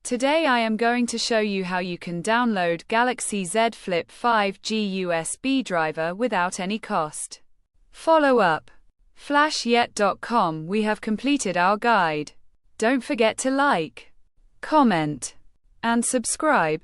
Today I am going to show you how you can download Galaxy Z Flip 5G USB driver without any cost. Follow up. Flashyet.com. We have completed our guide. Don't forget to like, comment, and subscribe.